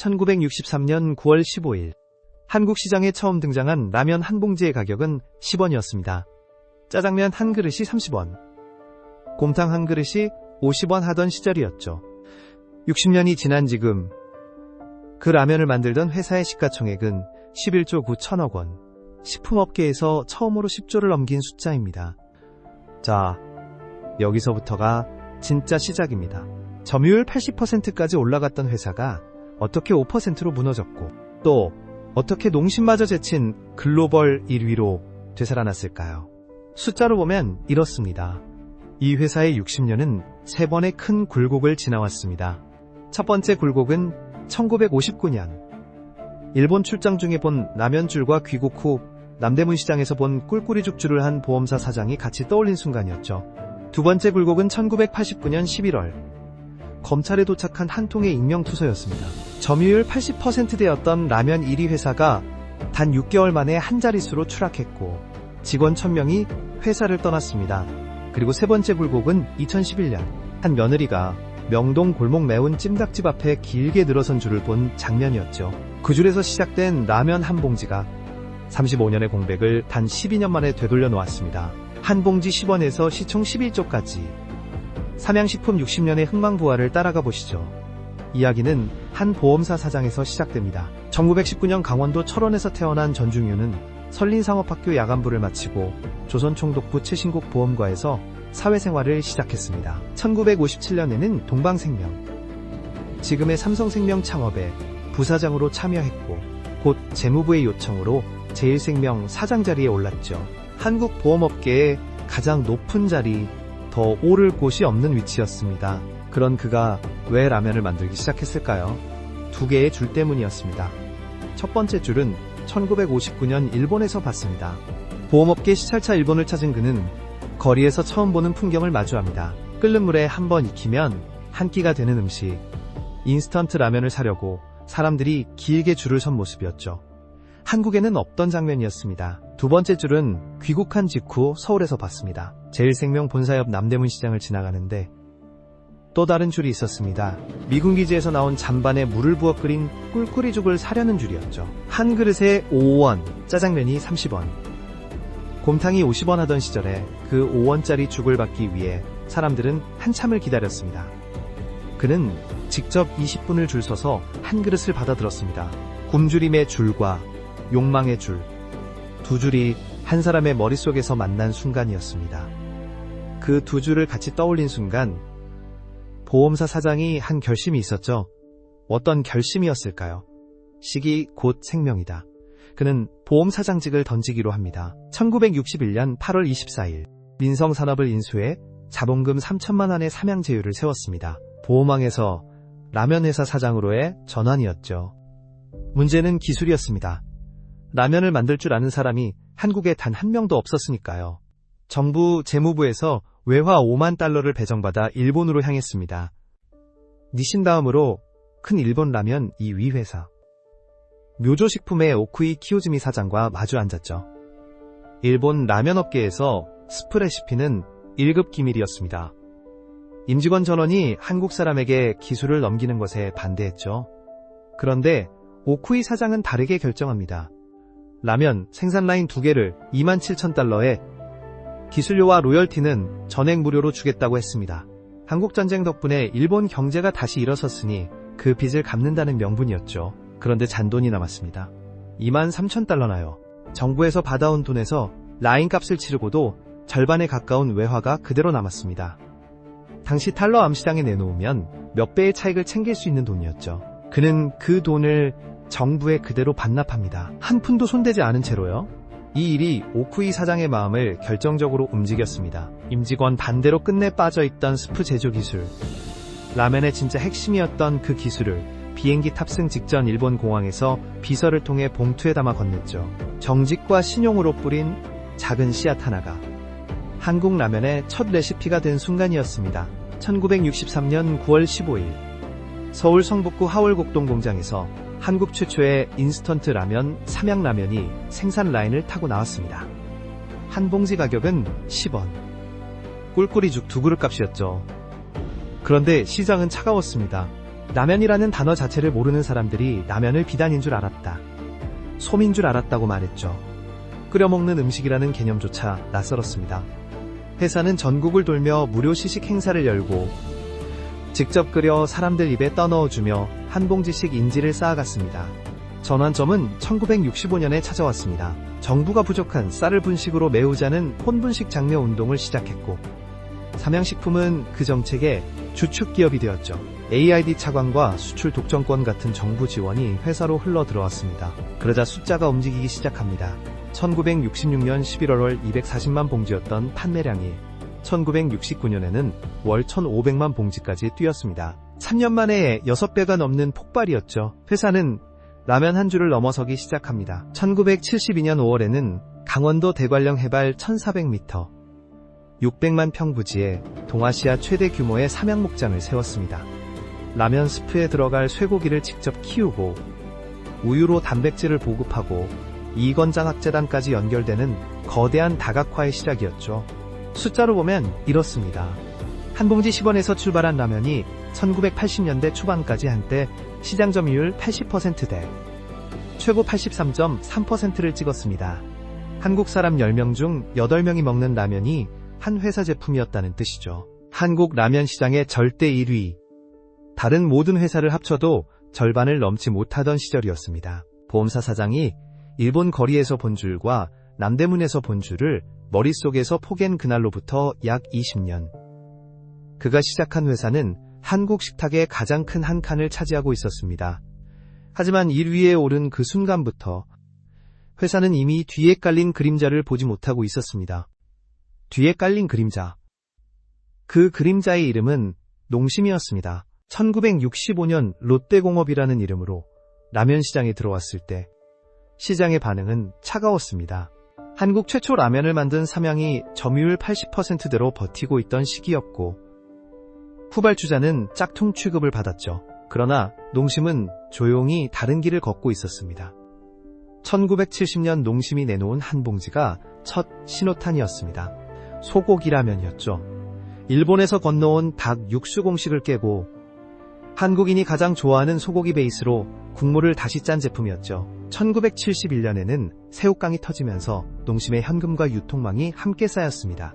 1963년 9월 15일 한국 시장에 처음 등장한 라면 한 봉지의 가격은 10원이었습니다. 짜장면 한 그릇이 30원, 곰탕 한 그릇이 50원 하던 시절이었죠. 60년이 지난 지금 그 라면을 만들던 회사의 시가총액은 11조 9천억 원, 식품업계에서 처음으로 10조를 넘긴 숫자입니다. 자, 여기서부터가 진짜 시작입니다. 점유율 80%까지 올라갔던 회사가 어떻게 5%로 무너졌고 또 어떻게 농심마저 제친 글로벌 1위로 되살아났을까요? 숫자로 보면 이렇습니다. 이 회사의 60년은 3번의 큰 굴곡을 지나왔습니다. 첫 번째 굴곡은 1959년 일본 출장 중에 본 라면줄과 귀국 후 남대문 시장에서 본 꿀꿀이죽줄을 한 보험사 사장이 같이 떠올린 순간이었죠. 두 번째 굴곡은 1989년 11월 검찰에 도착한 한 통의 익명투서였습니다. 점유율 80%대였던 라면 1위 회사가 단 6개월 만에 한 자릿수로 추락했고 직원 1000명이 회사를 떠났습니다. 그리고 세 번째 굴곡은 2011년 한 며느리가 명동 골목 매운 찜닭집 앞에 길게 늘어선 줄을 본 장면이었죠. 그 줄에서 시작된 라면 한 봉지가 35년의 공백을 단 12년 만에 되돌려 놓았습니다. 한 봉지 10원에서 시총 11조까지 삼양식품 60년의 흥망부활을 따라가 보시죠. 이야기는 한 보험사 사장에서 시작됩니다. 1919년 강원도 철원에서 태어난 전중유는 설린상업학교 야간부를 마치고 조선총독부 최신국 보험과에서 사회생활을 시작했습니다. 1957년에는 동방생명, 지금의 삼성생명 창업에 부사장으로 참여했고 곧 재무부의 요청으로 제일생명 사장 자리에 올랐죠. 한국 보험업계의 가장 높은 자리, 더 오를 곳이 없는 위치였습니다. 그런 그가 왜 라면을 만들기 시작했을까요? 두 개의 줄 때문이었습니다. 첫 번째 줄은 1959년 일본에서 봤습니다. 보험업계 시찰차 일본을 찾은 그는 거리에서 처음 보는 풍경을 마주합니다. 끓는 물에 한번 익히면 한 끼가 되는 음식, 인스턴트 라면을 사려고 사람들이 길게 줄을 선 모습이었죠. 한국에는 없던 장면이었습니다. 두 번째 줄은 귀국한 직후 서울에서 봤습니다. 제일생명 본사 옆 남대문 시장을 지나가는데 또 다른 줄이 있었습니다. 미군 기지에서 나온 잔반에 물을 부어 끓인 꿀꿀이죽을 사려는 줄이었죠. 한 그릇에 5원, 짜장면이 30원, 곰탕이 50원 하던 시절에 그 5원짜리 죽을 받기 위해 사람들은 한참을 기다렸습니다. 그는 직접 20분을 줄 서서 한 그릇을 받아들었습니다. 굶주림의 줄과 욕망의 줄, 두 줄이 한 사람의 머릿속에서 만난 순간이었습니다. 그 두 줄을 같이 떠올린 순간 보험사 사장이 한 결심이 있었죠. 어떤 결심이었을까요? 시기 곧 생명이다. 그는 보험사장직을 던지기로 합니다. 1961년 8월 24일 민성산업을 인수해 자본금 3천만 원의 삼양제휴를 세웠습니다. 보험왕에서 라면회사 사장으로의 전환이었죠. 문제는 기술이었습니다. 라면을 만들 줄 아는 사람이 한국에 단 한 명도 없었으니까요. 정부 재무부에서 외화 5만 달러를 배정받아 일본으로 향했습니다. 니신 다음으로 큰 일본 라면 2위 회사 묘조식품의 오쿠이 키오즈미 사장과 마주 앉았죠. 일본 라면 업계에서 스프 레시피는 1급 기밀이었습니다. 임직원 전원이 한국 사람에게 기술을 넘기는 것에 반대했죠. 그런데 오쿠이 사장은 다르게 결정합니다. 라면 생산 라인 2개를 27,000달러에 기술료와 로열티는 전액 무료로 주겠다고 했습니다. 한국전쟁 덕분에 일본 경제가 다시 일어섰으니 그 빚을 갚는다는 명분이었죠. 그런데 잔돈이 남았습니다. 23,000달러나요. 정부에서 받아온 돈에서 라인 값을 치르고도 절반에 가까운 외화가 그대로 남았습니다. 당시 달러 암시장에 내놓으면 몇 배의 차익을 챙길 수 있는 돈이었죠. 그는 그 돈을 정부에 그대로 반납합니다. 한 푼도 손대지 않은 채로요. 이 일이 오쿠이 사장의 마음을 결정적으로 움직였습니다. 임직원 반대로 끝내 빠져있던 스프 제조 기술, 라면의 진짜 핵심이었던 그 기술을 비행기 탑승 직전 일본 공항에서 비서를 통해 봉투에 담아 건넸죠. 정직과 신용으로 뿌린 작은 씨앗 하나가 한국 라면의 첫 레시피가 된 순간이었습니다. 1963년 9월 15일 서울 성북구 하월곡동 공장에서 한국 최초의 인스턴트 라면 삼양라면이 생산 라인을 타고 나왔습니다. 한 봉지 가격은 10원. 꿀꿀이죽 2그릇 값이었죠. 그런데 시장은 차가웠습니다. 라면이라는 단어 자체를 모르는 사람들이 라면을 비단인 줄 알았다. 솜인 줄 알았다고 말했죠. 끓여먹는 음식이라는 개념조차 낯설었습니다. 회사는 전국을 돌며 무료 시식 행사를 열고 직접 끓여 사람들 입에 떠넣어주며 한 봉지씩 인지를 쌓아갔습니다. 전환점은 1965년에 찾아왔습니다. 정부가 부족한 쌀을 분식으로 메우자는 혼분식 장려 운동을 시작했고 삼양식품은 그 정책의 주축 기업이 되었죠. AID 차관과 수출 독점권 같은 정부 지원이 회사로 흘러 들어왔습니다. 그러자 숫자가 움직이기 시작합니다. 1966년 11월 240만 봉지였던 판매량이 1969년에는 월 1,500만 봉지까지 뛰었습니다. 3년 만에 6배가 넘는 폭발이었죠. 회사는 라면 한 줄을 넘어서기 시작합니다. 1972년 5월에는 강원도 대관령 해발 1,400m, 600만 평 부지에 동아시아 최대 규모의 삼양 목장을 세웠습니다. 라면 스프에 들어갈 쇠고기를 직접 키우고 우유로 단백질을 보급하고 이건장학재단까지 연결되는 거대한 다각화의 시작이었죠. 숫자로 보면 이렇습니다. 한 봉지 10원에서 출발한 라면이 1980년대 초반까지 한때 시장 점유율 80%대, 최고 83.3%를 찍었습니다. 한국 사람 10명 중 8명이 먹는 라면이 한 회사 제품이었다는 뜻이죠. 한국 라면 시장의 절대 1위. 다른 모든 회사를 합쳐도 절반을 넘지 못하던 시절이었습니다. 보험사 사장이 일본 거리에서 본 줄과 남대문에서 본 줄을 머릿속에서 포갠 그날로부터 약 20년. 그가 시작한 회사는 한국 식탁의 가장 큰 한 칸을 차지하고 있었습니다. 하지만 1위에 오른 그 순간부터 회사는 이미 뒤에 깔린 그림자를 보지 못하고 있었습니다. 뒤에 깔린 그림자. 그 그림자의 이름은 농심이었습니다. 1965년 롯데공업이라는 이름으로 라면 시장에 들어왔을 때 시장의 반응은 차가웠습니다. 한국 최초 라면을 만든 삼양이 점유율 80%대로 버티고 있던 시기였고 후발주자는 짝퉁 취급을 받았죠. 그러나 농심은 조용히 다른 길을 걷고 있었습니다. 1970년 농심이 내놓은 한 봉지가 첫 신호탄이었습니다. 소고기 라면이었죠. 일본에서 건너온 닭 육수 공식을 깨고 한국인이 가장 좋아하는 소고기 베이스로 국물을 다시 짠 제품이었죠. 1971년에는 새우깡이 터지면서 농심의 현금과 유통망이 함께 쌓였습니다.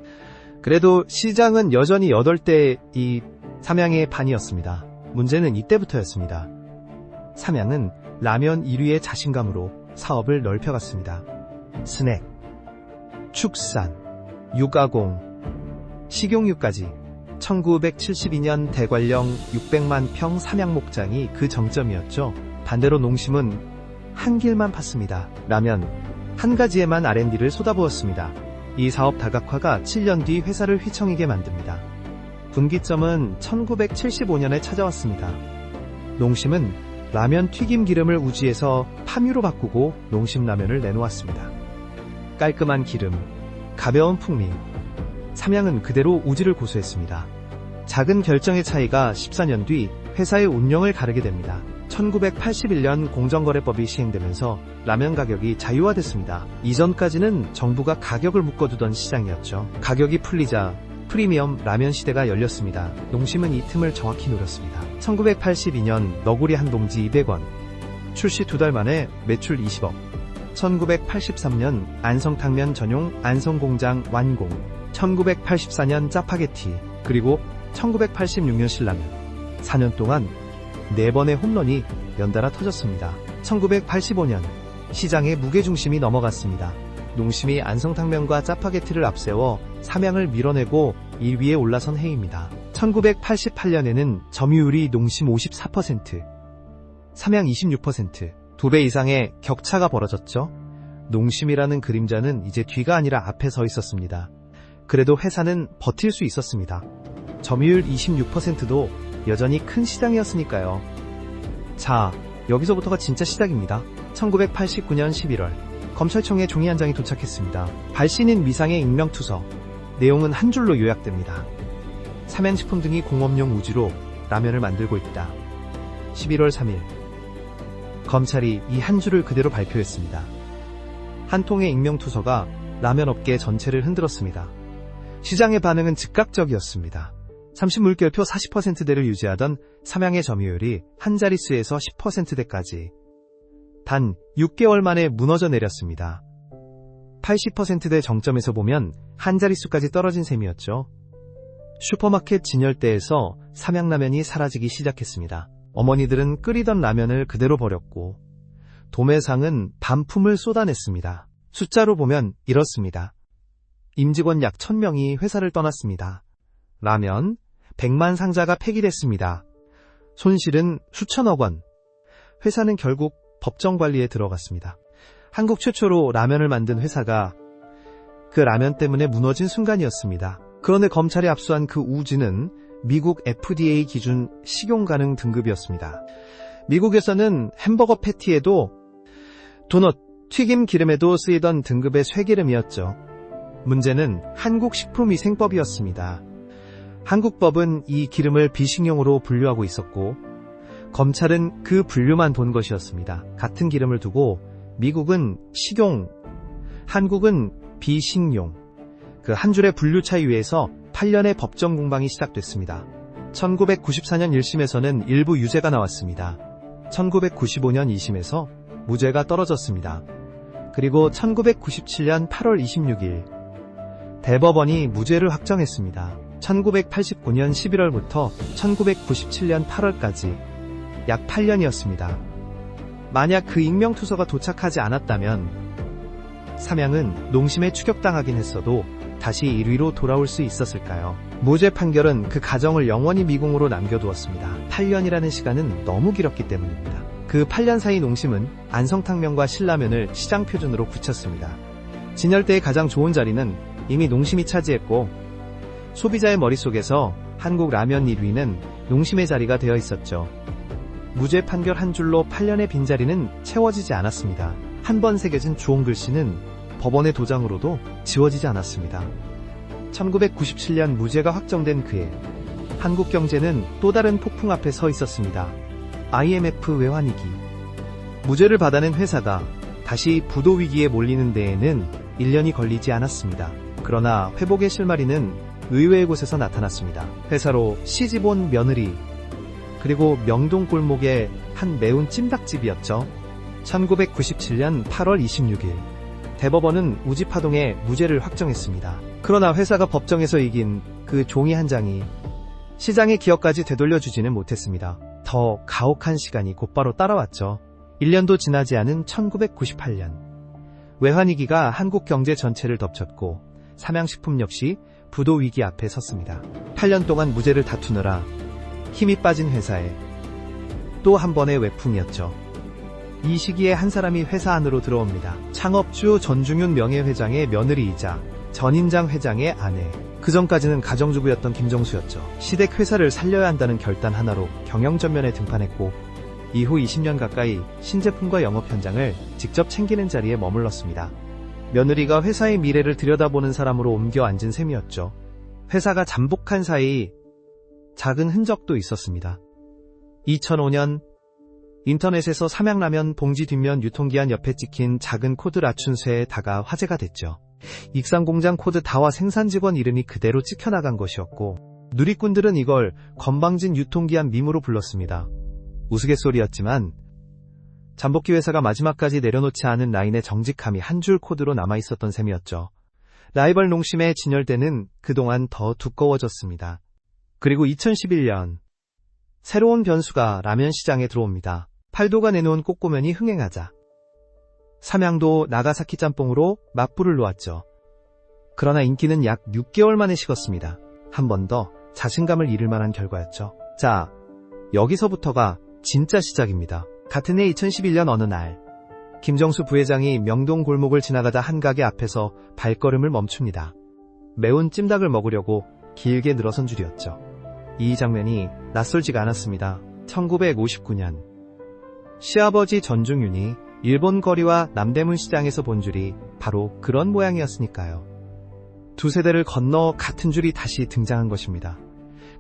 그래도 시장은 여전히 8대 이 삼양의 반이었습니다. 문제는 이때부터였습니다. 삼양은 라면 1위의 자신감으로 사업을 넓혀갔습니다. 스낵, 축산, 육아공, 식용유까지 1972년 대관령 600만 평 삼양 목장이 그 정점이었죠. 반대로 농심은 한 길만 팠습니다. 라면 한 가지에만 R&D를 쏟아부었습니다. 이 사업 다각화가 7년 뒤 회사를 휘청이게 만듭니다. 분기점은 1975년에 찾아왔습니다. 농심은 라면 튀김 기름을 우지에서 파뮤로 바꾸고 농심 라면을 내놓았습니다. 깔끔한 기름, 가벼운 풍미. 삼양은 그대로 우지를 고수했습니다. 작은 결정의 차이가 14년 뒤 회사의 운영을 가르게 됩니다. 1981년 공정거래법이 시행되면서 라면 가격이 자유화됐습니다. 이전까지는 정부가 가격을 묶어두던 시장이었죠. 가격이 풀리자 프리미엄 라면 시대가 열렸습니다. 농심은 이 틈을 정확히 노렸습니다. 1982년 너구리 한 봉지 200원, 출시 2달 만에 매출 20억. 1983년 안성탕면 전용 안성공장 완공. 1984년 짜파게티, 그리고 1986년 신라면. 4년 동안 4번의 홈런이 연달아 터졌습니다. 1985년 시장의 무게중심이 넘어갔습니다. 농심이 안성탕면과 짜파게티를 앞세워 삼양을 밀어내고 1위에 올라선 해입니다. 1988년에는 점유율이 농심 54%, 삼양 26%, 2배 이상의 격차가 벌어졌죠. 농심이라는 그림자는 이제 뒤가 아니라 앞에 서 있었습니다. 그래도 회사는 버틸 수 있었습니다. 점유율 26%도 여전히 큰 시장이었으니까요. 자, 여기서부터가 진짜 시작입니다. 1989년 11월 검찰청에 종이 한 장이 도착했습니다. 발신인 미상의 익명투서. 내용은 한 줄로 요약됩니다. 삼양식품 등이 공업용 우지로 라면을 만들고 있다. 11월 3일 검찰이 이 한 줄을 그대로 발표했습니다. 한 통의 익명투서가 라면 업계 전체를 흔들었습니다. 시장의 반응은 즉각적이었습니다. 30물결표 40%대를 유지하던 삼양의 점유율이 한 자릿수에서 10%대까지 단 6개월 만에 무너져 내렸습니다. 80%대 정점에서 보면 한 자릿수까지 떨어진 셈이었죠. 슈퍼마켓 진열대에서 삼양라면이 사라지기 시작했습니다. 어머니들은 끓이던 라면을 그대로 버렸고 도매상은 반품을 쏟아냈습니다. 숫자로 보면 이렇습니다. 임직원 약 1000명이 회사를 떠났습니다. 라면 100만 상자가 폐기됐습니다. 손실은 수천억 원. 회사는 결국 법정 관리에 들어갔습니다. 한국 최초로 라면을 만든 회사가 그 라면 때문에 무너진 순간이었습니다. 그런데 검찰이 압수한 그 우지는 미국 FDA 기준 식용 가능 등급이었습니다. 미국에서는 햄버거 패티에도 도넛, 튀김 기름에도 쓰이던 등급의 쇠기름이었죠. 문제는 한국식품위생법이었습니다. 한국법은 이 기름을 비식용으로 분류하고 있었고 검찰은 그 분류만 본 것이었습니다. 같은 기름을 두고 미국은 식용, 한국은 비식용. 그 한 줄의 분류 차이 위에서 8년의 법정 공방이 시작됐습니다. 1994년 1심에서는 일부 유죄가 나왔습니다. 1995년 2심에서 무죄가 떨어졌습니다. 그리고 1997년 8월 26일 대법원이 무죄를 확정했습니다. 1989년 11월부터 1997년 8월까지 약 8년이었습니다. 만약 그 익명투서가 도착하지 않았다면 삼양은 농심에 추격당하긴 했어도 다시 1위로 돌아올 수 있었을까요? 무죄 판결은 그 가정을 영원히 미궁으로 남겨두었습니다. 8년이라는 시간은 너무 길었기 때문입니다. 그 8년 사이 농심은 안성탕면과 신라면을 시장 표준으로 굳혔습니다. 진열대의 가장 좋은 자리는 이미 농심이 차지했고 소비자의 머릿속에서 한국 라면 1위는 농심의 자리가 되어 있었죠. 무죄 판결 한 줄로 8년의 빈자리는 채워지지 않았습니다. 한 번 새겨진 주홍 글씨는 법원의 도장으로도 지워지지 않았습니다. 1997년 무죄가 확정된 그해 한국 경제는 또 다른 폭풍 앞에 서 있었습니다. IMF 외환위기. 무죄를 받아낸 회사가 다시 부도 위기에 몰리는 데에는 1년이 걸리지 않았습니다. 그러나 회복의 실마리는 의외의 곳에서 나타났습니다. 회사로 시집온 며느리, 그리고 명동 골목의 한 매운 찜닭집이었죠. 1997년 8월 26일 대법원은 우지파동에 무죄를 확정했습니다. 그러나 회사가 법정에서 이긴 그 종이 한 장이 시장의 기억까지 되돌려주지는 못했습니다. 더 가혹한 시간이 곧바로 따라왔죠. 1년도 지나지 않은 1998년 외환위기가 한국 경제 전체를 덮쳤고 삼양식품 역시 부도 위기 앞에 섰습니다. 8년 동안 무죄를 다투느라 힘이 빠진 회사에 또 한 번의 외풍이었죠. 이 시기에 한 사람이 회사 안으로 들어옵니다. 창업주 전중윤 명예회장의 며느리이자 전인장 회장의 아내. 그전까지는 가정주부였던 김정수였죠. 시댁 회사를 살려야 한다는 결단 하나로 경영전면에 등판했고 이후 20년 가까이 신제품과 영업 현장을 직접 챙기는 자리에 머물렀습니다. 며느리가 회사의 미래를 들여다보는 사람으로 옮겨 앉은 셈이었죠. 회사가 잠복한 사이 작은 흔적도 있었습니다. 2005년 인터넷에서 삼양라면 봉지 뒷면 유통기한 옆에 찍힌 작은 코드 라춘쇠에다가 화제가 됐죠. 익산공장 코드 다와 생산 직원 이름이 그대로 찍혀나간 것이었고 누리꾼들은 이걸 건방진 유통기한 밈으로 불렀습니다. 우스갯소리였지만 잠복기 회사가 마지막까지 내려놓지 않은 라인의 정직함이 한 줄 코드로 남아있었던 셈이었죠. 라이벌 농심의 진열대는 그동안 더 두꺼워졌습니다. 그리고 2011년 새로운 변수가 라면 시장에 들어옵니다. 팔도가 내놓은 꼬꼬면이 흥행하자 삼양도 나가사키 짬뽕으로 맞불을 놓았죠. 그러나 인기는 약 6개월 만에 식었습니다. 한 번 더 자신감을 잃을 만한 결과였죠. 자, 여기서부터가 진짜 시작입니다. 같은 해 2011년 어느 날 김정수 부회장이 명동 골목을 지나가다 한 가게 앞에서 발걸음을 멈춥니다. 매운 찜닭을 먹으려고 길게 늘어선 줄이었죠. 이 장면이 낯설지가 않았습니다. 1959년 시아버지 전중윤이 일본 거리와 남대문 시장에서 본 줄이 바로 그런 모양이었으니까요. 두 세대를 건너 같은 줄이 다시 등장한 것입니다.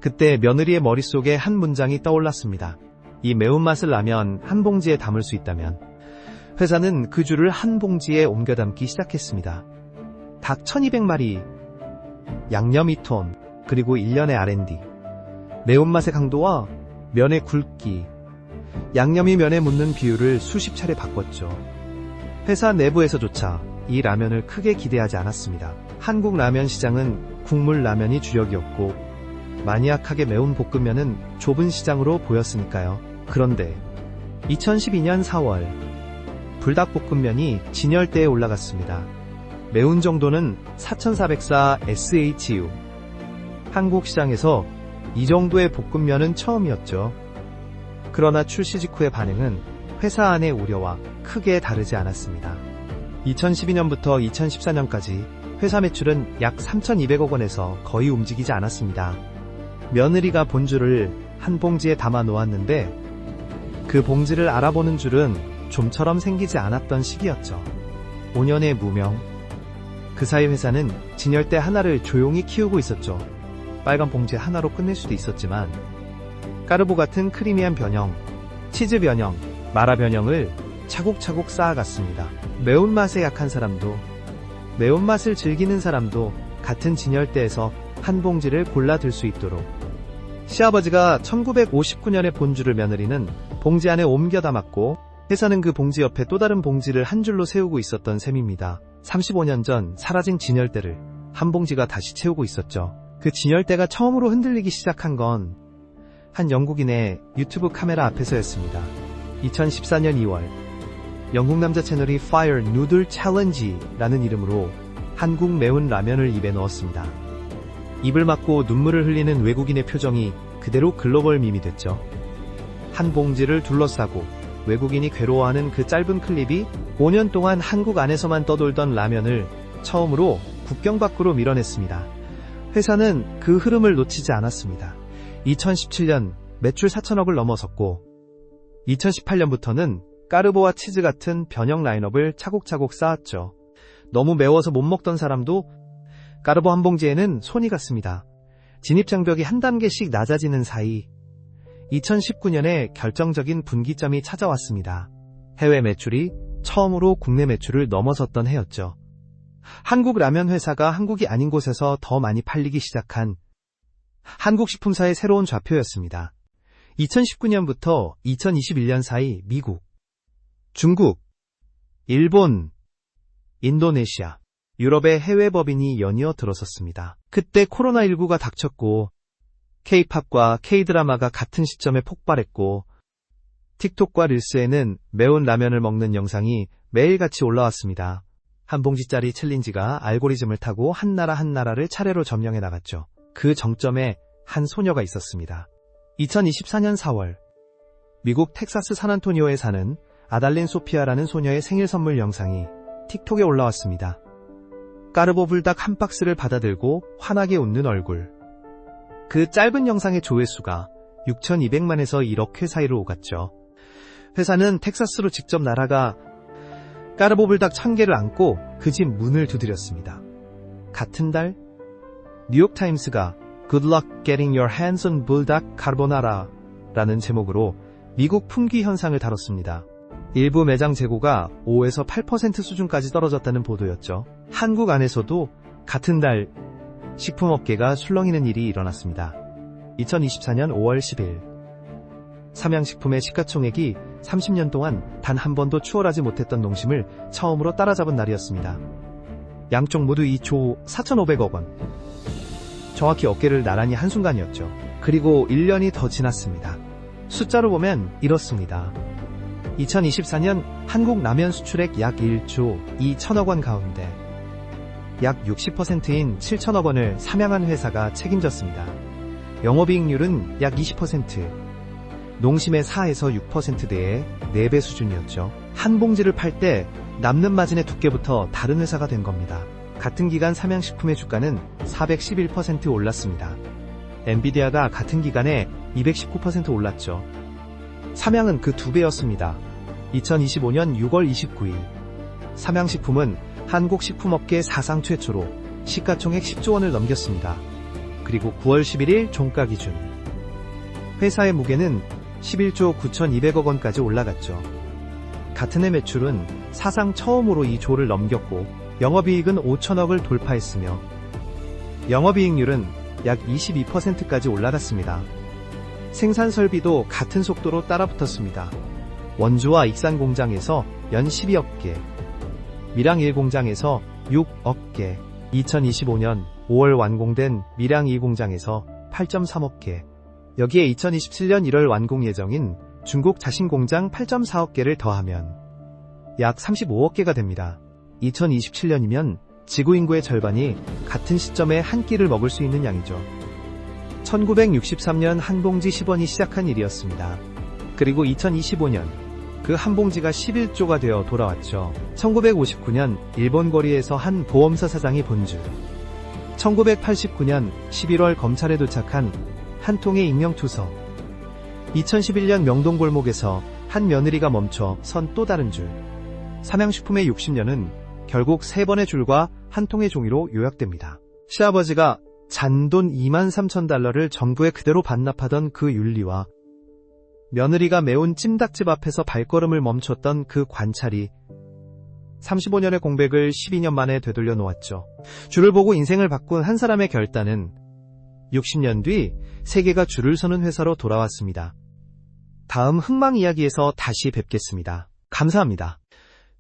그때 며느리의 머릿속에 한 문장이 떠올랐습니다. 이 매운맛을 라면 한 봉지에 담을 수 있다면 회사는 그 줄을 한 봉지에 옮겨 담기 시작했습니다. 닭 1200마리, 양념 2톤, 그리고 1년의 R&D. 매운맛의 강도와 면의 굵기, 양념이 면에 묻는 비율을 수십 차례 바꿨죠. 회사 내부에서조차 이 라면을 크게 기대하지 않았습니다. 한국 라면 시장은 국물 라면이 주력이었고 마니악하게 매운 볶음면은 좁은 시장으로 보였으니까요. 그런데 2012년 4월 불닭볶음면이 진열대에 올라갔습니다. 매운 정도는 4404 SHU. 한국 시장에서 이 정도의 볶음면은 처음이었죠. 그러나 출시 직후의 반응은 회사 안의 우려와 크게 다르지 않았습니다. 2012년부터 2014년까지 회사 매출은 약 3,200억 원에서 거의 움직이지 않았습니다. 며느리가 본주를 한 봉지에 담아 놓았는데 그 봉지를 알아보는 줄은 좀처럼 생기지 않았던 시기였죠. 5년의 무명. 그 사이 회사는 진열대 하나를 조용히 키우고 있었죠. 빨간 봉지 하나로 끝낼 수도 있었지만 까르보 같은 크리미한 변형, 치즈 변형, 마라 변형을 차곡차곡 쌓아갔습니다. 매운맛에 약한 사람도, 매운맛을 즐기는 사람도 같은 진열대에서 한 봉지를 골라 들 수 있도록. 시아버지가 1959년에 본주를 며느리는 봉지 안에 옮겨 담았고 회사는 그 봉지 옆에 또 다른 봉지를 한 줄로 세우고 있었던 셈입니다. 35년 전 사라진 진열대를 한 봉지가 다시 채우고 있었죠. 그 진열대가 처음으로 흔들리기 시작한 건 한 영국인의 유튜브 카메라 앞에서였습니다. 2014년 2월 영국 남자 채널이 Fire Noodle Challenge라는 이름으로 한국 매운 라면을 입에 넣었습니다. 입을 막고 눈물을 흘리는 외국인의 표정이 그대로 글로벌 밈이 됐죠. 한 봉지를 둘러싸고 외국인이 괴로워하는 그 짧은 클립이 5년 동안 한국 안에서만 떠돌던 라면을 처음으로 국경 밖으로 밀어냈습니다. 회사는 그 흐름을 놓치지 않았습니다. 2017년 매출 4천억을 넘어섰고 2018년부터는 까르보와 치즈 같은 변형 라인업을 차곡차곡 쌓았죠. 너무 매워서 못 먹던 사람도 까르보 한 봉지에는 손이 갔습니다. 진입장벽이 한 단계씩 낮아지는 사이 2019년에 결정적인 분기점이 찾아왔습니다. 해외 매출이 처음으로 국내 매출을 넘어섰던 해였죠. 한국 라면 회사가 한국이 아닌 곳에서 더 많이 팔리기 시작한 한국 식품사의 새로운 좌표였습니다. 2019년부터 2021년 사이 미국, 중국, 일본, 인도네시아, 유럽의 해외 법인이 연이어 들어섰습니다. 그때 코로나19가 닥쳤고 K-팝과 K-드라마가 같은 시점에 폭발했고 틱톡과 릴스에는 매운 라면을 먹는 영상이 매일같이 올라왔습니다. 한 봉지짜리 챌린지가 알고리즘을 타고 한 나라를 차례로 점령해 나갔죠. 그 정점에 한 소녀가 있었습니다. 2024년 4월 미국 텍사스 산안토니오에 사는 아달린 소피아라는 소녀의 생일 선물 영상이 틱톡에 올라왔습니다. 까르보 불닭 한 박스를 받아들고 환하게 웃는 얼굴. 그 짧은 영상의 조회수가 6,200만에서 1억 회 사이로 오갔죠. 회사는 텍사스로 직접 날아가 까르보 불닭 1000개를 안고 그 집 문을 두드렸습니다. 같은 달 뉴욕타임스가 Good luck getting your hands on 불닭 카르보나라 라는 제목으로 미국 품귀 현상을 다뤘습니다. 일부 매장 재고가 5에서 8% 수준까지 떨어졌다는 보도였죠. 한국 안에서도 같은 달 식품업계가 술렁이는 일이 일어났습니다. 2024년 5월 10일 삼양식품의 시가총액이 30년 동안 단 한 번도 추월하지 못했던 농심을 처음으로 따라잡은 날이었습니다. 양쪽 모두 2조 4,500억 원. 정확히 어깨를 나란히 한순간이었죠. 그리고 1년이 더 지났습니다. 숫자로 보면 이렇습니다. 2024년 한국 라면 수출액 약 1조 2천억 원 가운데 약 60%인 7천억 원을 삼양한 회사가 책임졌습니다. 영업이익률은 약 20%, 농심의 4에서 6%대의 4배 수준이었죠. 한 봉지를 팔 때 남는 마진의 두께부터 다른 회사가 된 겁니다. 같은 기간 삼양식품의 주가는 411% 올랐습니다. 엔비디아가 같은 기간에 219% 올랐죠. 삼양은 그 2배였습니다. 2025년 6월 29일 삼양식품은 한국 식품업계 사상 최초로 시가총액 10조 원을 넘겼습니다. 그리고 9월 11일 종가 기준 회사의 무게는 11조 9,200억 원까지 올라갔죠. 같은 해 매출은 사상 처음으로 2조를 넘겼고 영업이익은 5천억을 돌파했으며 영업이익률은 약 22%까지 올라갔습니다. 생산 설비도 같은 속도로 따라붙었습니다. 원주와 익산 공장에서 연 12억 개, 밀양 1 공장에서 6억 개, 2025년 5월 완공된 밀양 2 공장에서 8.3억 개, 여기에 2027년 1월 완공 예정인 중국 자신 공장 8.4억 개를 더하면 약 35억 개가 됩니다. 2027년이면 지구 인구의 절반이 같은 시점에 한 끼를 먹을 수 있는 양이죠. 1963년 한 봉지 10원이 시작한 일이었습니다. 그리고 2025년 그 한 봉지가 11조가 되어 돌아왔죠. 1959년 일본 거리에서 한 보험사 사장이 본줄, 1989년 11월 검찰에 도착한 한 통의 익명투서, 2011년 명동골목에서 한 며느리가 멈춰 선 또 다른 줄, 삼양식품의 60년은 결국 3번의 줄과 한 통의 종이로 요약됩니다. 시아버지가 잔돈 23,000달러를 정부에 그대로 반납하던 그 윤리와 며느리가 매운 찜닭집 앞에서 발걸음을 멈췄던 그 관찰이 35년의 공백을 12년 만에 되돌려 놓았죠. 줄을 보고 인생을 바꾼 한 사람의 결단은 60년 뒤 세계가 줄을 서는 회사로 돌아왔습니다. 다음 흥망 이야기에서 다시 뵙겠습니다. 감사합니다.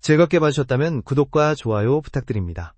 즐겁게 봐주셨다면 구독과 좋아요 부탁드립니다.